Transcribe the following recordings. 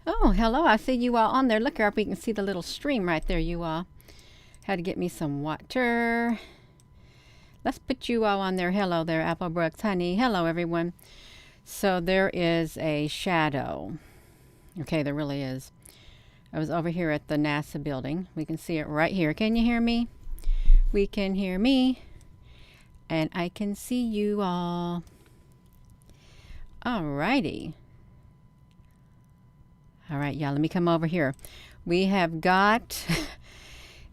Oh, hello. I see you all on there. Look up. We can see the little stream right there. You all had to get me some water. Let's put you all on there. Hello there, Apple Brooks, honey. Hello, everyone. So there is a shadow. Okay, there really is. I was over here at the NASA building. We can see it right here. Can you hear me? We can hear me. And I can see you all. Alrighty. All right, y'all, let me come over here. We have got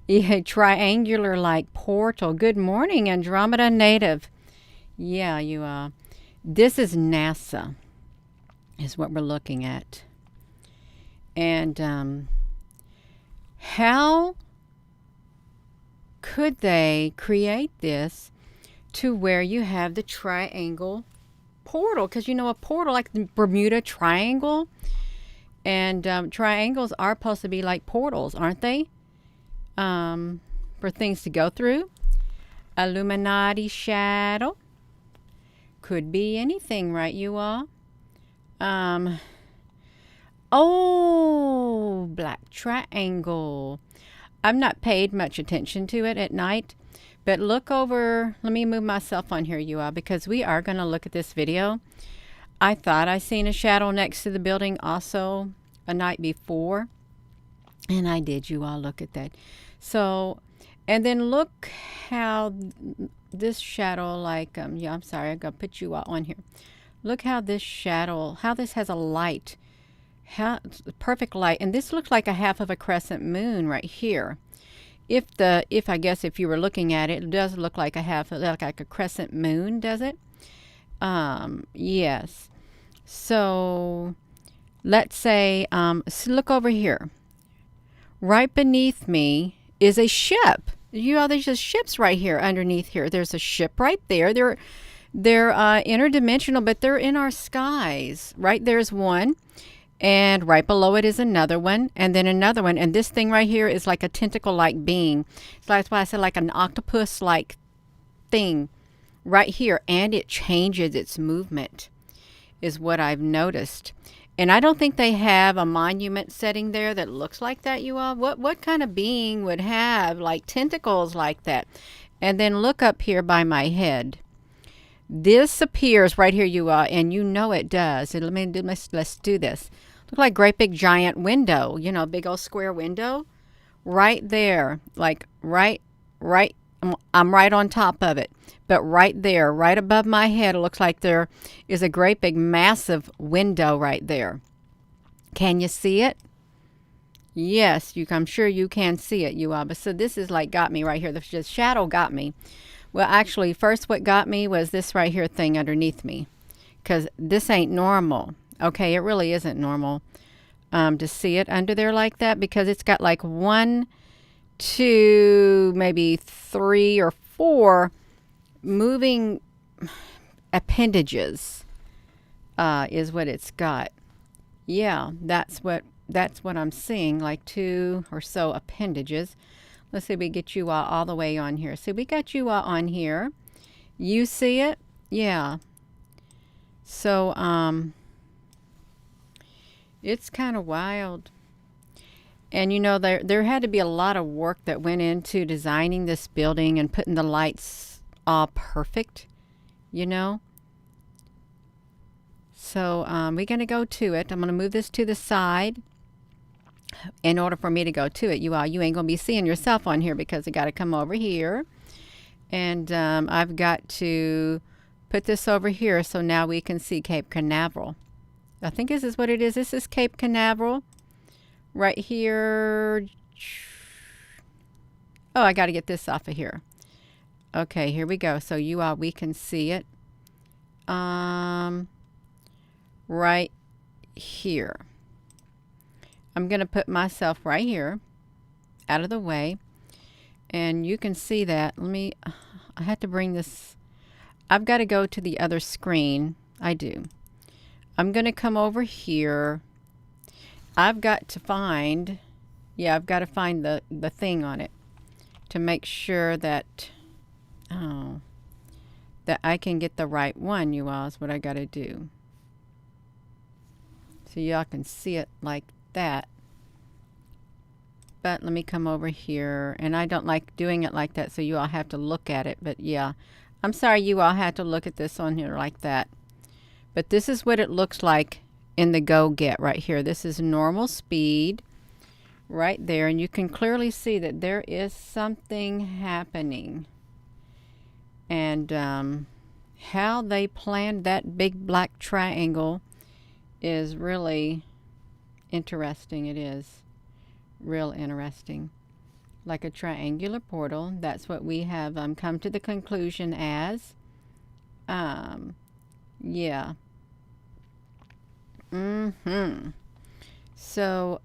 a triangular like portal. Good morning, Andromeda Native. Yeah, this is NASA, is what we're looking at. And how could they create this to where you have the triangle portal? Because you know, a portal like the Bermuda Triangle. And triangles are supposed to be like portals, aren't they? For things to go through. Illuminati shadow. Could be anything, right, you all? Oh, black triangle. I've not paid much attention to it at night. But look over. Let me move myself on here, you all, because we are going to look at this video. I thought I seen a shadow next to the building also a night before. And I did, you all. Look at that. So, and then look how this shadow, like, yeah, I'm sorry. I'm going to put you all on here. Look how this shadow, how this has a light. How perfect light. And this looks like a half of a crescent moon right here. If I guess if you were looking at it, it does look like a half, like a crescent moon, does it? Yes. So let's say, so look over here. Right beneath me is a ship. You know, there's just ships right here underneath here. There's a ship right there. They're interdimensional, but they're in our skies. Right there's one. And right below it is another one, and then another one. And this thing right here is like a tentacle-like being. So that's why I said like an octopus-like thing right here. And it changes its movement, is what I've noticed. And I don't think they have a monument setting there that looks like that, you all. What kind of being would have like tentacles like that? And then look up here by my head. This appears right here, you all, and you know it does. Let's do this. Look like great big giant window, you know, big old square window right there, like right. I'm right on top of it, but right there, right above my head, it looks like there is a great big massive window right there. Can you see it? Yes, I'm sure you can see it, you all. But so this is like got me right here. The shadow got me. Well, actually, first what got me was this right here thing underneath me, because this ain't normal. Okay, it really isn't normal to see it under there like that, because it's got like 1, 2, maybe 3 or 4 moving appendages is what it's got. Yeah, that's what I'm seeing, like 2 or so appendages. Let's see if we get you all the way on here. See, we got you on here. You see it? Yeah. So, it's kind of wild. And you know, there had to be a lot of work that went into designing this building and putting the lights all perfect, you know. So, we're going to go to it. I'm going to move this to the side. In order for me to go to it, you ain't gonna be seeing yourself on here, because I got to come over here, and I've got to put this over here so now we can see Cape Canaveral. I think this is what it is. This is Cape Canaveral right here. Oh, I got to get this off of here. Okay, here we go. So we can see it right here. I'm going to put myself right here out of the way, and you can see that. I had to bring this. I've got to go to the other screen. I do. I'm going to come over here. I've got to find the thing on it to make sure that, that I can get the right one, you all, is what I got to do. So y'all can see it like that. But let me come over here, and I don't like doing it like that, so you all have to look at it. But yeah, I'm sorry you all had to look at this on here like that. But this is what it looks like in the go-get right here. This is normal speed right there, and you can clearly see that there is something happening. And how they planned that big black triangle is really interesting. It is real interesting. Like a triangular portal. That's what we have come to the conclusion as. Yeah. So,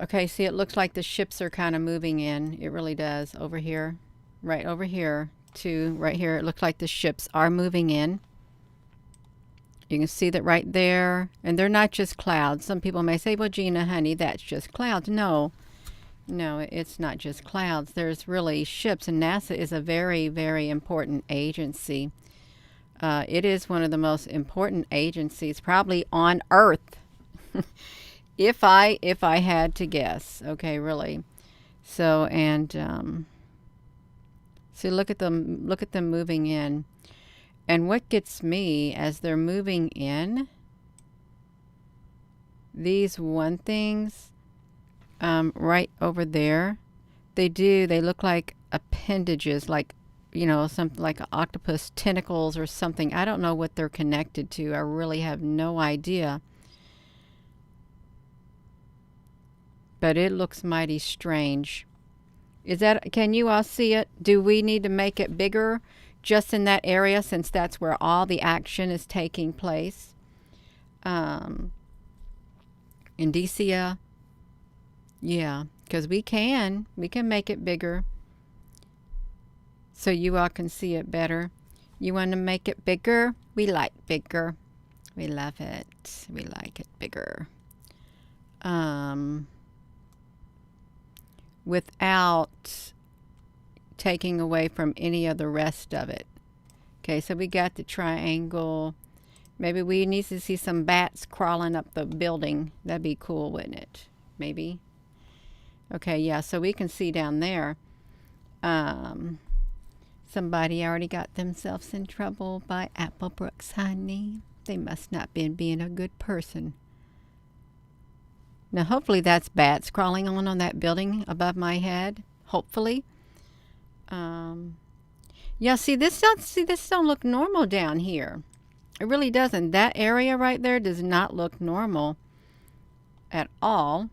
okay, see, it looks like the ships are kind of moving in. It really does. Over here. Right over here. To right here. It looks like the ships are moving in. You can see that right there. And they're not just clouds. Some people may say, well, Gina, honey, that's just clouds. No. No, it's not just clouds. There's really ships. And NASA is a very, very important agency. It is one of the most important agencies probably on Earth. If I had to guess. Okay, really. So, and see, look at them moving in. And what gets me as they're moving in, these one things right over there, they look like appendages, like, you know, something like octopus tentacles or something. I don't know what they're connected to. I really have no idea. But it looks mighty strange. Can you all see it? Do we need to make it bigger just in that area, since that's where all the action is taking place? Indicia. Yeah, because we can make it bigger so you all can see it better. You want to make it bigger? We like bigger. We love it. We like it bigger. Without taking away from any of the rest of it. Okay, so we got the triangle. Maybe we need to see some bats crawling up the building. That'd be cool, wouldn't it? Maybe. Okay, yeah, so we can see down there. Somebody already got themselves in trouble by Applebrooks, honey. They must not been being a good person. Now, hopefully that's bats crawling on that building above my head. Hopefully. Yeah, see, this don't look normal down here. It really doesn't. That area right there does not look normal at all.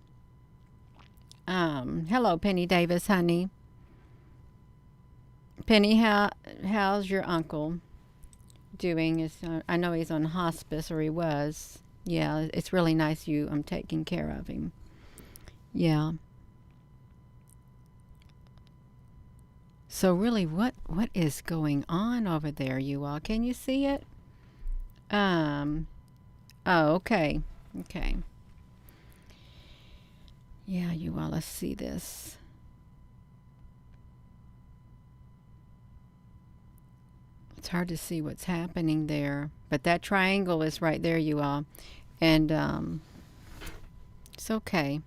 Hello, Penny Davis, honey. Penny, how's your uncle doing? I know he's on hospice, or he was. Yeah, it's really nice I'm taking care of him. Yeah. So really, what is going on over there, you all? Can you see it? Oh, okay. Okay. Yeah, you all, let's see this. It's hard to see what's happening there, but that triangle is right there, you all. And it's okay.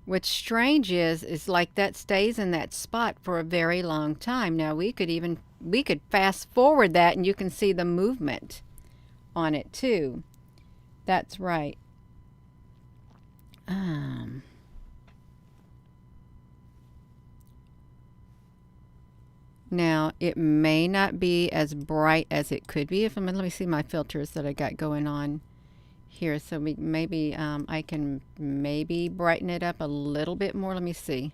What's strange is like that stays in that spot for a very long time. Now we could fast forward that, and you can see the movement on it too. That's right. Now it may not be as bright as it could be. Let me see my filters that I got going on here. So maybe I can maybe brighten it up a little bit more. Let me see.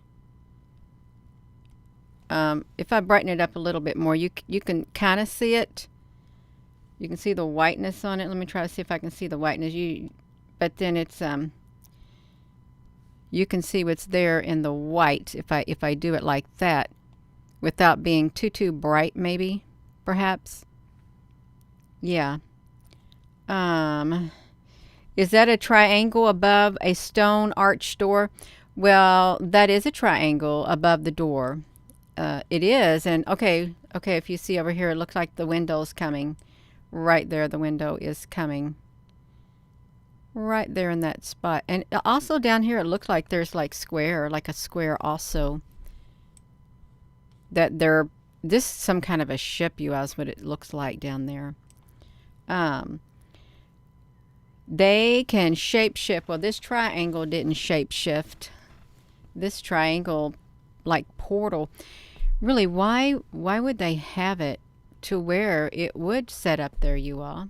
If I brighten it up a little bit more, you can kind of see it. You can see the whiteness on it. Let me try to see if I can see the whiteness. But then it's you can see what's there in the white if I do it like that, without being too bright, maybe, perhaps. Yeah. Is that a triangle above a stone arch door? Well, that is a triangle above the door. It is, and okay. If you see over here, it looks like the window's coming. Right there, the window is coming. Right there in that spot, and also down here, it looks like there's like a square also. That they're this is some kind of a ship. You ask what it looks like down there. Um, they can shape shift. Well, this triangle didn't shape shift. This triangle, like portal, really, why would they have it to where it would set up there, you all?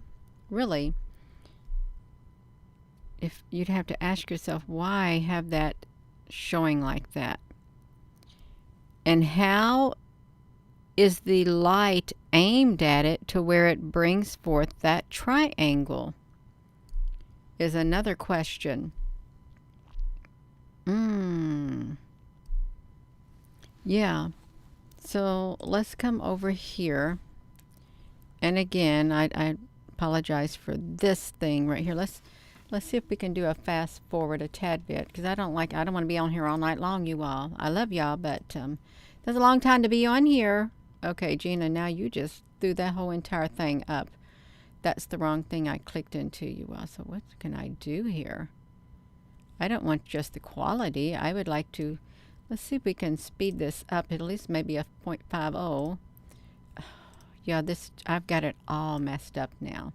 Really, if you'd have to ask yourself why have that showing like that, and how is the light aimed at it to where it brings forth that triangle is another question. Yeah. So let's come over here. And again, I apologize for this thing right here. Let's see if we can do a fast forward a tad bit, because I don't want to be on here all night long, you all. I love y'all, but that's a long time to be on here. Okay, Gina, now you just threw that whole entire thing up. That's the wrong thing I clicked into, you all. So what can I do here? I don't want just the quality. I would like to, let's see if we can speed this up at least maybe a 0.50. Yeah, I've got it all messed up now.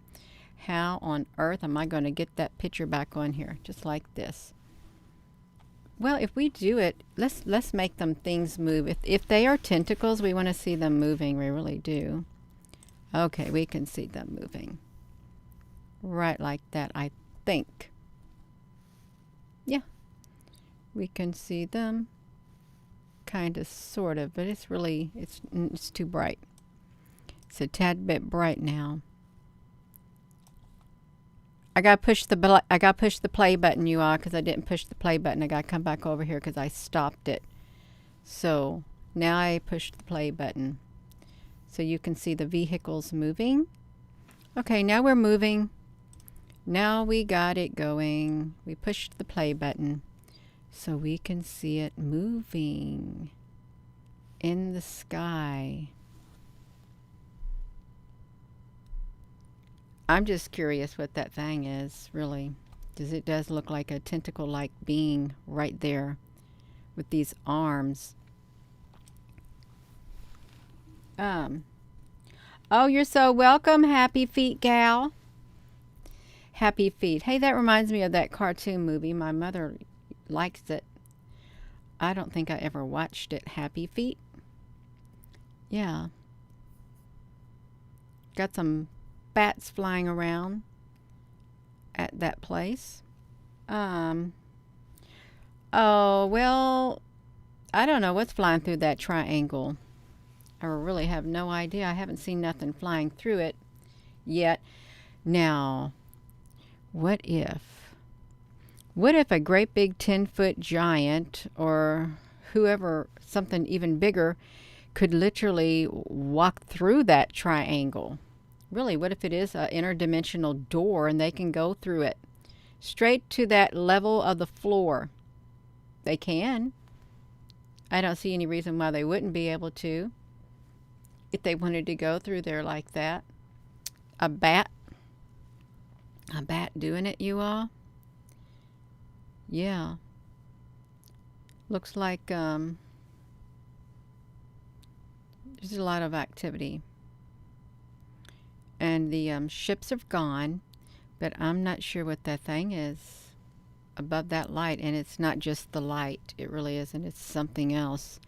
How on earth am I going to get that picture back on here? Just like this. Well, if we do it, let's make them things move. If they are tentacles, we want to see them moving. We really do. Okay, we can see them moving. Right like that, I think. Yeah. We can see them. Kind of, sort of, but it's really, it's too bright. It's a tad bit bright now. I gotta push the play button, you all, because I didn't push the play button. I gotta come back over here because I stopped it. So now I pushed the play button, so you can see the vehicles moving. Okay, now we're moving. Now we got it going. We pushed the play button, so we can see it moving in the sky. I'm just curious what that thing is, really. Because it does look like a tentacle-like being right there with these arms. Oh, you're so welcome, Happy Feet gal. Happy Feet. Hey, that reminds me of that cartoon movie. My mother likes it. I don't think I ever watched it. Happy Feet. Yeah. Got some bats flying around at that place. Oh, well, I don't know what's flying through that triangle. I really have no idea. I haven't seen nothing flying through it yet. Now, what if a great big 10-foot giant or whoever, something even bigger, could literally walk through that triangle? Really, what if it is an interdimensional door and they can go through it straight to that level of the floor? They can. I don't see any reason why they wouldn't be able to if they wanted to go through there like that. A bat doing it, you all? Yeah. Looks like there's a lot of activity. And the ships have gone, but I'm not sure what that thing is above that light. And it's not just the light. It really isn't. It's something else.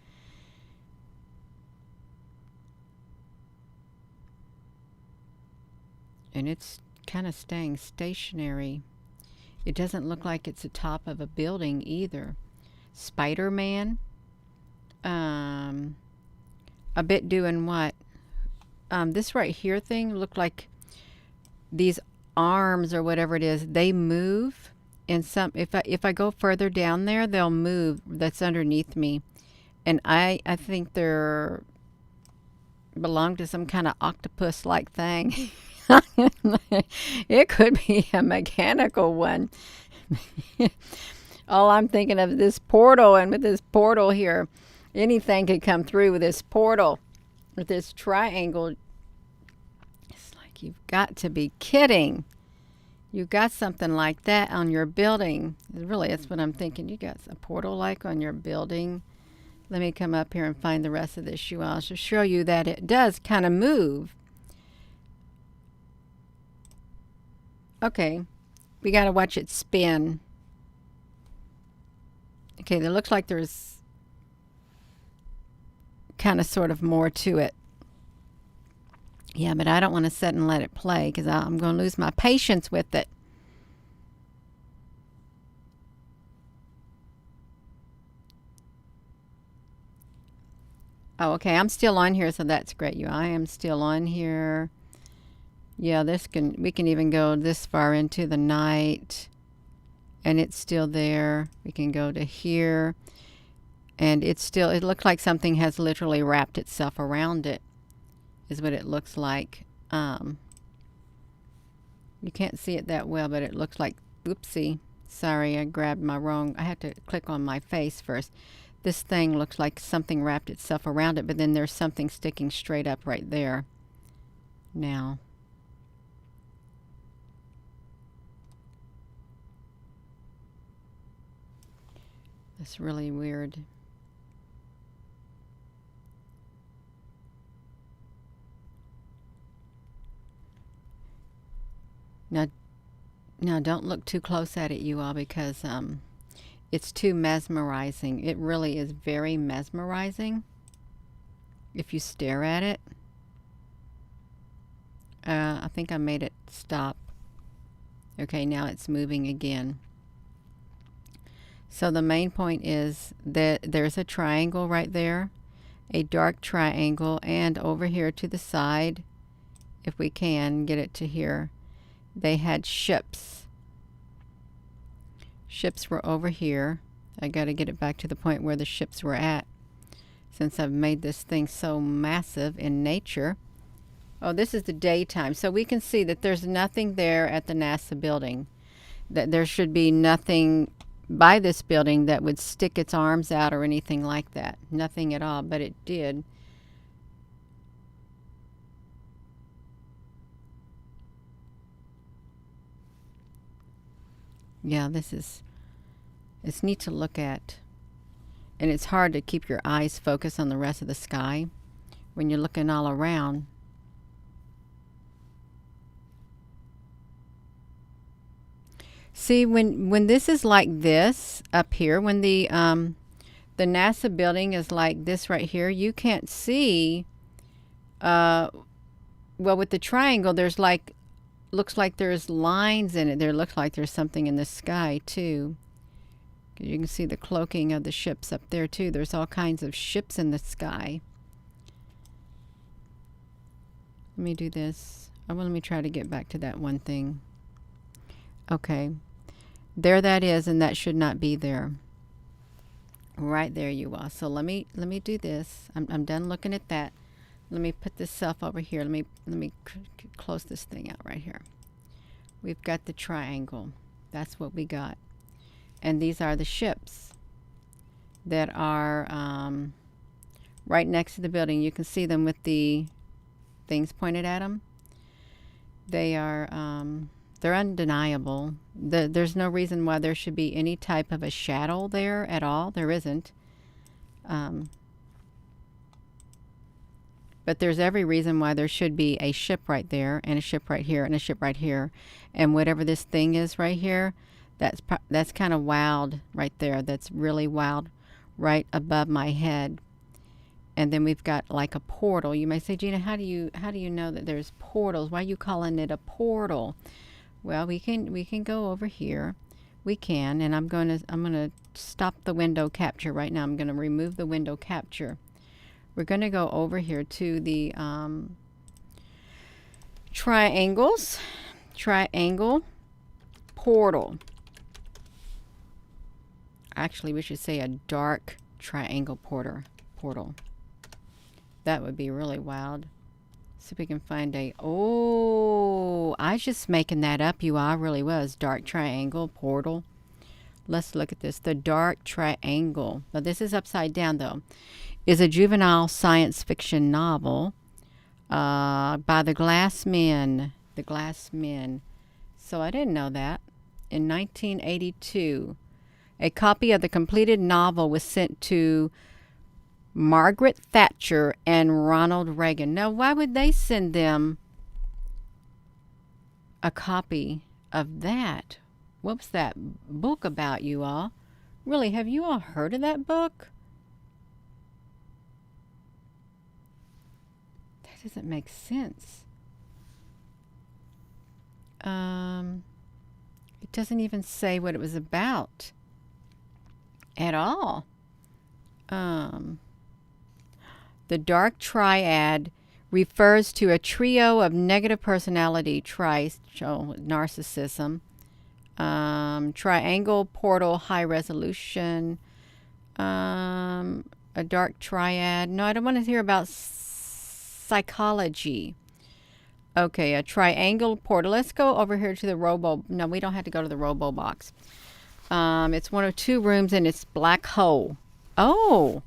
And it's kind of staying stationary. It doesn't look like it's the top of a building either. Spider-Man. A bit doing what? This right here thing looked like these arms or whatever it is. They move in some. If I go further down there, they'll move. That's underneath me, and I think they're belong to some kind of octopus-like thing. It could be a mechanical one. All I'm thinking of is this portal, and with this portal here, anything could come through with this portal. With this triangle, it's like you've got to be kidding. You got something like that on your building. Really, that's what I'm thinking. You got a portal like on your building. Let me come up here and find the rest of this shoe. I'll just show you that it does kind of move. Okay, we got to watch it spin. Okay, it looks like there's kind of sort of more to it. Yeah, but I don't want to sit and let it play because I'm going to lose my patience with it. Oh, okay, I'm still on here, so that's great. I am still on here. Yeah, we can even go this far into the night, and it's still there. We can go to here, and it looks like something has literally wrapped itself around it, is what it looks like. You can't see it that well, but it looks like, oopsie, sorry, I grabbed I had to click on my face first. This thing looks like something wrapped itself around it, but then there's something sticking straight up right there. Now, that's really weird. Now don't look too close at it, you all, because it's too mesmerizing. It really is very mesmerizing if you stare at it. I think I made it stop. Okay, now it's moving again. So the main point is that there's a triangle right there, a dark triangle, and over here to the side, if we can get it to here, they had ships. Ships were over here. I got to get it back to the point where the ships were at, since I've made this thing so massive in nature. Oh, this is the daytime, so we can see that there's nothing there at the NASA building. That there should be nothing by this building that would stick its arms out or anything like that. Nothing at all, but it did. Yeah, it's neat to look at. And it's hard to keep your eyes focused on the rest of the sky when you're looking all around. See, when this is like this up here, when the NASA building is like this right here, you can't see. Well, with the triangle, there's like, looks like there's lines in it. There looks like there's something in the sky too. You can see the cloaking of the ships up there too. There's all kinds of ships in the sky. Let me do this. Let me try to get back to that one thing. Okay, there that is, and that should not be there. Right there you are. So let me do this. I'm done looking at that. Let me put this self over here. Let me close this thing out right here. We've got the triangle. That's what we got. And these are the ships that are right next to the building. You can see them with the things pointed at them. They are they're undeniable. There's no reason why there should be any type of a shadow there at all. There isn't. But there's every reason why there should be a ship right there, and a ship right here, and a ship right here. And whatever this thing is right here, that's kind of wild right there. That's really wild right above my head. And then we've got like a portal. You may say, Gina, how do you know that there's portals? Why are you calling it a portal? Well, we can go over here. We can, and I'm gonna stop the window capture right now. I'm gonna remove the window capture. We're gonna go over here to the triangle portal. Actually, we should say a dark triangle portal. That would be really wild. See if we can find I was just making that up, you all. I really was. Dark triangle portal. Let's look at this. The Dark Triangle. Now, this is upside down, though. Is a juvenile science fiction novel by the Glass Men. The Glass Men. So I didn't know that. In 1982, a copy of the completed novel was sent to Margaret Thatcher and Ronald Reagan. Now, why would they send them a copy of that? What was that book about, you all? Really, have you all heard of that book? That doesn't make sense. It doesn't even say what it was about at all. The Dark Triad refers to a trio of negative personality traits, narcissism, triangle portal high resolution, a dark triad. No, I don't want to hear about psychology. Okay, a triangle portal. Let's go over here to the robo. No, we don't have to go to the robo box. It's one of two rooms and it's black hole. Oh,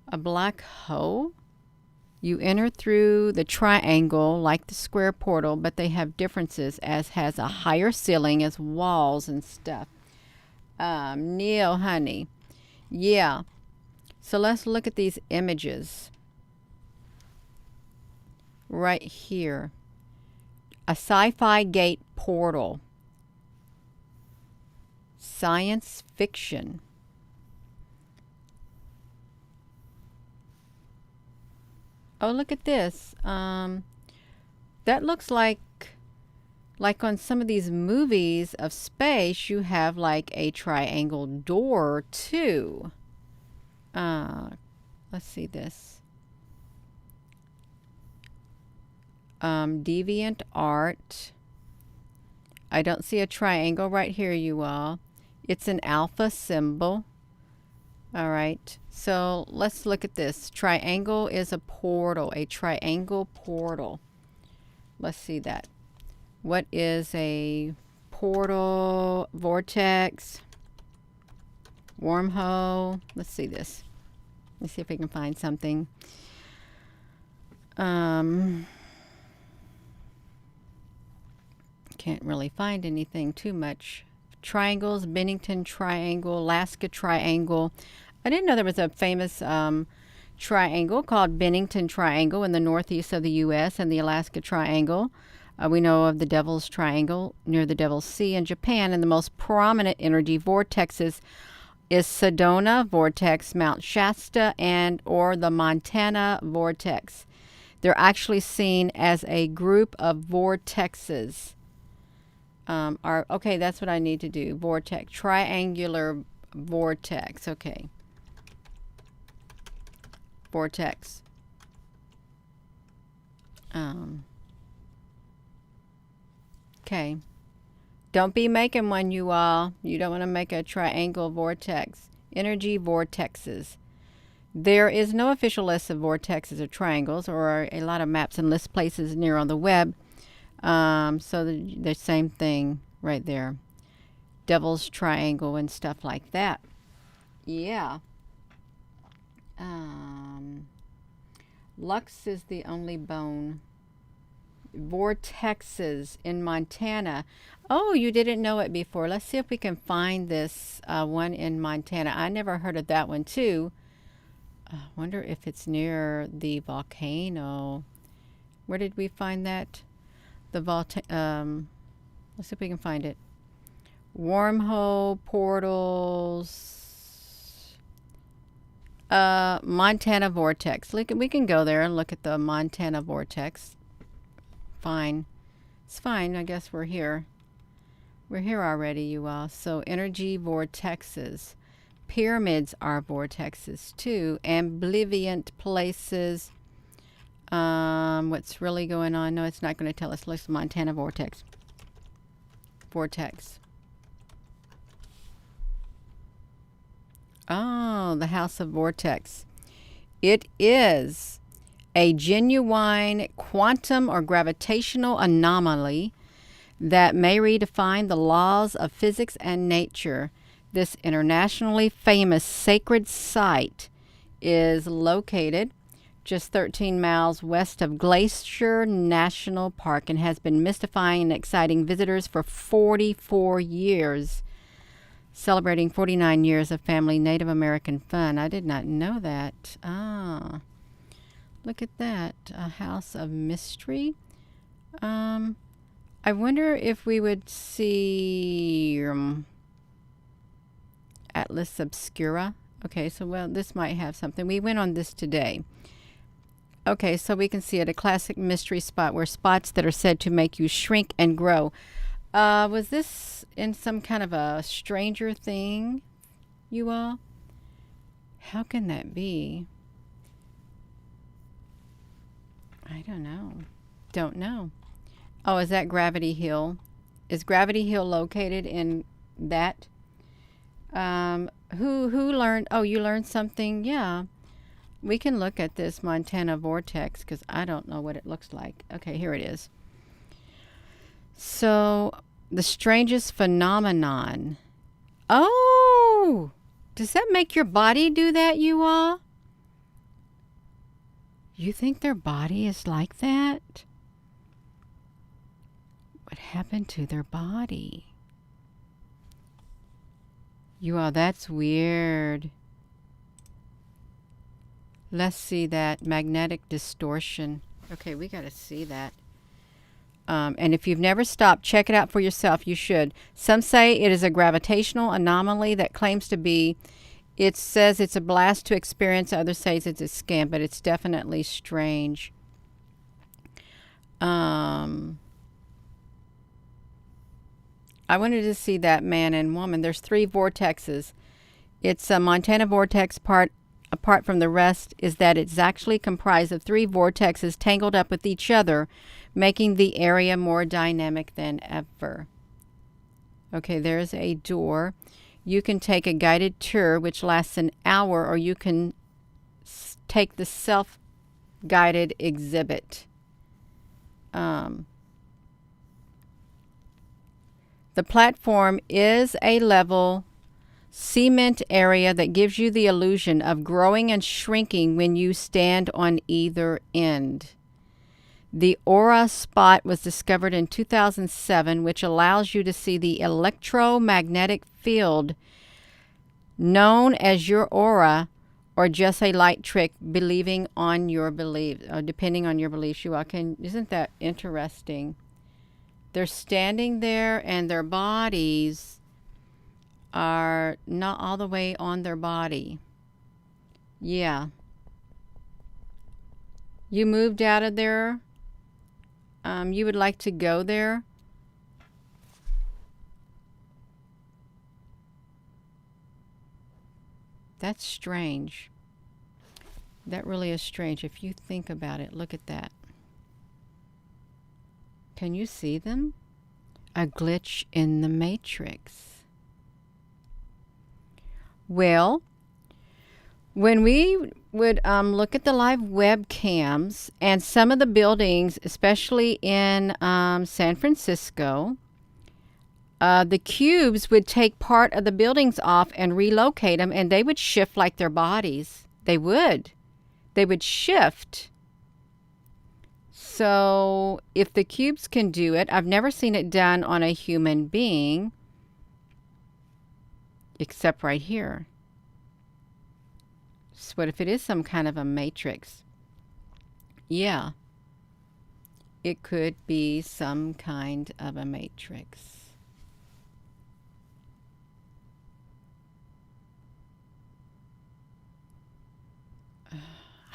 a black hole? You enter through the triangle like the square portal, but they have differences as has a higher ceiling as walls and stuff. Neil, honey. Yeah. So let's look at these images. Right here. A sci-fi gate portal. Science fiction. Oh, look at this. That looks like on some of these movies of space, you have like a triangle door too. Let's see this. Deviant art. I don't see a triangle right here, you all. It's an alpha symbol. All right. So let's look at this. Triangle is a portal, a triangle portal. Let's see that. What is a portal? Vortex? Wormhole? Let's see this. Let's see if we can find something. Can't really find anything too much. Triangles, Bennington Triangle, Alaska Triangle. I didn't know there was a famous triangle called Bennington Triangle in the northeast of the U.S. and the Alaska Triangle. We know of the Devil's Triangle near the Devil's Sea in Japan, and the most prominent energy vortexes is Sedona Vortex, Mount Shasta, and or the Montana Vortex. They're actually seen as a group of vortexes. Okay, that's what I need to do. Vortex, triangular vortex. Okay. Vortex. Okay. Don't be making one, you all. You don't want to make a triangle vortex. Energy vortexes. There is no official list of vortexes or triangles, or a lot of maps and list places near on the web. So the same thing right there. Devil's Triangle and stuff like that. Yeah. Lux is the only bone. Vortexes in Montana. Oh, you didn't know it before. Let's see if we can find this one in Montana. I never heard of that one too. I wonder if it's near the volcano. Where did we find that? The let's see if we can find it. Wormhole portals. Montana Vortex. Look, we can go there and look at the Montana Vortex. Fine. It's fine. I guess we're here. We're here already, you all. So energy vortexes. Pyramids are vortexes too. Ambivalent places. What's really going on? No, it's not going to tell us. Let's Montana Vortex. Vortex. Oh, the House of Vortex. It is a genuine quantum or gravitational anomaly that may redefine the laws of physics and nature. This internationally famous sacred site is located just 13 miles west of Glacier National Park and has been mystifying and exciting visitors for 44 years, celebrating 49 years of family Native American fun. I did not know that. Ah, look at that. A house of mystery. I wonder if we would see Atlas Obscura. Okay, so well, this might have something. We went on this today. Okay, so we can see it, a classic mystery spot where spots that are said to make you shrink and grow. Was this in some kind of a Stranger Thing, you all? How can that be? I don't know. Don't know. Oh, is that Gravity Hill? Is Gravity Hill located in that? Who learned? Oh, you learned something? Yeah. We can look at this Montana vortex because I don't know what it looks like. Okay, here it is. So, the strangest phenomenon. Oh! Does that make your body do that, you all? You think their body is like that? What happened to their body? You all, that's weird. Let's see that magnetic distortion. Okay, we got to see that. And if you've never stopped, check it out for yourself. You should. Some say it is a gravitational anomaly that claims to be. It says it's a blast to experience. Others say it's a scam, but it's definitely strange. I wanted to see that man and woman. There's 3 vortexes. It's a Montana vortex apart from the rest is that it's actually comprised of 3 vortexes tangled up with each other, making the area more dynamic than ever. Okay, there's a door. You can take a guided tour, which lasts an hour, or you can take the self-guided exhibit. The platform is a level cement area that gives you the illusion of growing and shrinking when you stand on either end. The aura spot was discovered in 2007, which allows you to see the electromagnetic field known as your aura, or just a light trick, depending on your beliefs. You all can. Isn't that interesting? They're standing there, and their bodies are not all the way on their body. Yeah. You moved out of there. You would like to go there. That's strange. That really is strange. If you think about it, look at that. Can you see them? A glitch in the matrix. Well, when we would look at the live webcams and some of the buildings, especially in San Francisco, the cubes would take part of the buildings off and relocate them, and they would shift like their bodies. They would shift. So if the cubes can do it, I've never seen it done on a human being, except right here. So what if it is some kind of a matrix? Yeah. It could be some kind of a matrix. I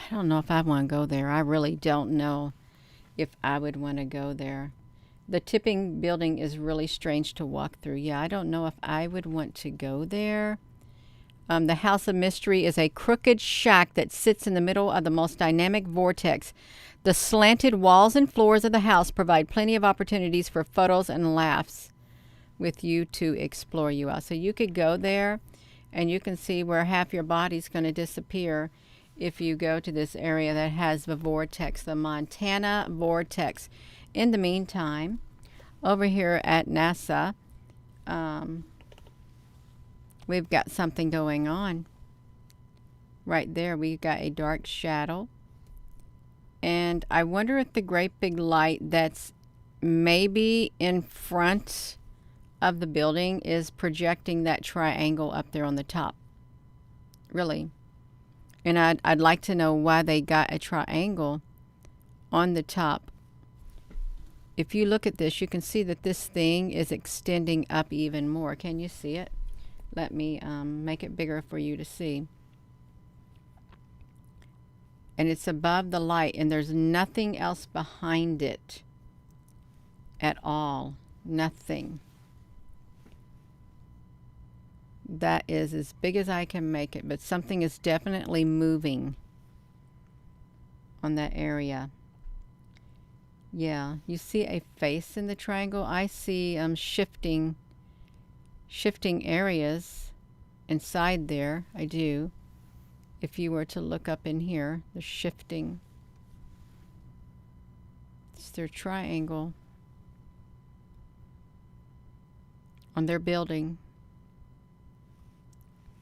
don't know if I want to go there. I really don't know if I would want to go there. The tipping building is really strange to walk through. Yeah, I don't know if I would want to go there. The House of Mystery is a crooked shack that sits in the middle of the most dynamic vortex. The slanted walls and floors of the house provide plenty of opportunities for photos and laughs with you to explore you out. So you could go there and you can see where half your body's going to disappear if you go to this area that has the vortex, the Montana vortex. In the meantime, over here at NASA, we've got something going on. Right there, we've got a dark shadow. And I wonder if the great big light that's maybe in front of the building is projecting that triangle up there on the top. Really. And I'd like to know why they got a triangle on the top. If you look at this, you can see that this thing is extending up even more. Can you see it? Let me make it bigger for you to see. And it's above the light, and there's nothing else behind it at all. Nothing. That is as big as I can make it, but something is definitely moving on that area. Yeah, you see a face in the triangle. I see shifting areas inside there. I do. If you were to look up in here, the shifting. It's their triangle on their building.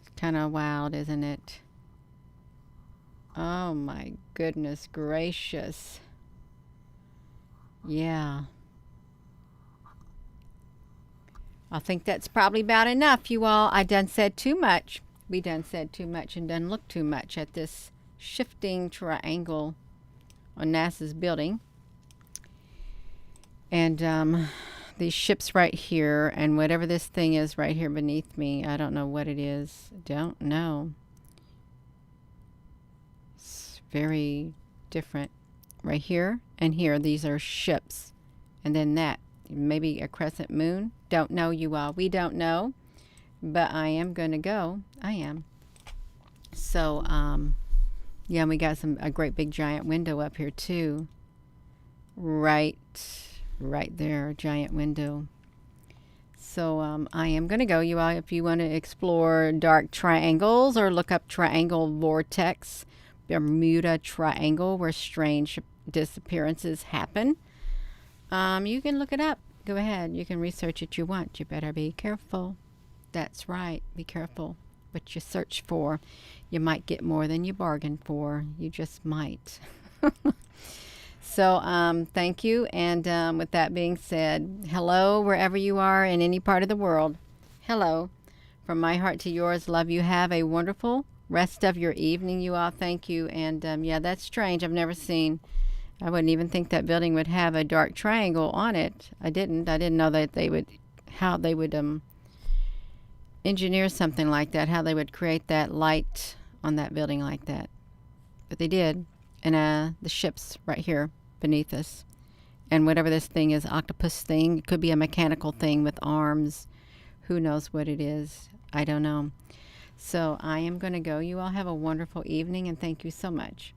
It's kind of wild, isn't it? Oh my goodness gracious. Yeah. I think that's probably about enough, you all. I done said too much. We done said too much and done looked too much at this shifting triangle on NASA's building. And these ships right here, and whatever this thing is right here beneath me, I don't know what it is. Don't know. It's very different. Right here and here, these are ships. And then that, maybe a crescent moon. Don't know, you all. We don't know. But I am going to go. I am. So, yeah, we got a great big giant window up here too. Right there, giant window. So, I am going to go, you all. If you want to explore dark triangles or look up triangle vortex, Bermuda Triangle, where strange disappearances happen, you can look it up. Go ahead. You can research it you want. You better be careful. That's right. Be careful what you search for. You might get more than you bargained for. You just might. So, thank you. And with that being said, hello, wherever you are in any part of the world. Hello. From my heart to yours, love you. Have a wonderful rest of your evening, you all. Thank you. And yeah, that's strange. I've never seen. I wouldn't even think that building would have a dark triangle on it. I didn't know that they would, how they would engineer something like that, how they would create that light on that building like that. But they did. And the ship's right here beneath us. And whatever this thing is, octopus thing, it could be a mechanical thing with arms. Who knows what it is? I don't know. So I am going to go. You all have a wonderful evening, and thank you so much.